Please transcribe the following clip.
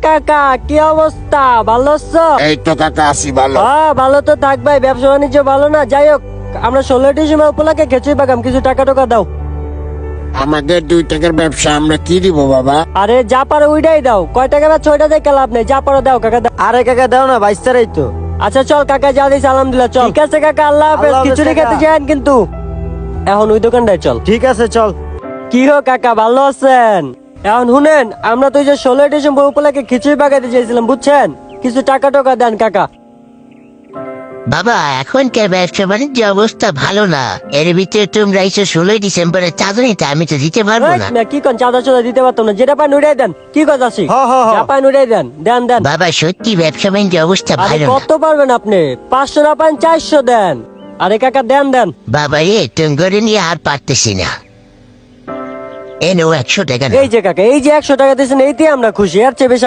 কাকা কি অবস্থা, ভালো আছো? এই তো কাকা আছি ভালো। হ্যাঁ ভালো তো থাকবে, ব্যবসা বাণিজ্য ভালো না? যাই হোক, আমরা 16 ডিসেম্বর উপলক্ষে খেচুই পাকাম, কিছু টাকা টাকা দাও। আমাদের 2 টাকার ব্যবসা, আমরা কি দিব বাবা? আরে যা পারো ওইটাই দাও, কয় টাকা বা 6টা দেখে লাভ নেই, যা পারো দাও কাকা দাও। আরে কাকা দাও না, 22 তারাই তো। আচ্ছা চল কাকা, যা দিস আলহামদুলিল্লাহ, চল। ঠিক আছে কাকা, আল্লাহ হাফেজ। আল্লাহ হাফেজ খিচুড়ি কাকা। খেতে যান কিন্তু। এখন ওই দোকানটায় চল। ঠিক আছে চল। কি হো কাকা, ভালো আছেন? এখন শুনেন, আমরা তো ওই যে 16 ডিসেম্বর উপলক্ষে খিচুড়ি পাকাতে চেয়েছিলাম, বুঝছেন? কিছু টাকা টাকা দেন কাকা। বাবা এখনকার ব্যবসা বাণিজ্য অবস্থা ভালো না, এর ভিতরে তোমরা এসে 16 ডিসেম্বরের চাঁদা নিতে, আমি তো দিতে পারবো এই না। না, কি কোন চাঁদা চাঁদা দিতে পারতাম না, যেটা পান উড়াই দেন। কি কথা আছে? হ, হ, হ। যা পান উড়াই দেন, দেন দেন। বাবা সত্যি ব্যবসা বাণিজ্য অবস্থা আরে ভালো না। কত পারবেন আপনি? 500 না পান 400 দেন। আরে কাকা দেন দেন। বাবা রে তুমি করে নিয়ে আর পারতেছি না, এ নো 100 টাকা নাও। এই যে কাকা, এই যে 100 টাকা দিয়েছেন, এইতে আমরা খুশি, এর চেয়ে বেশি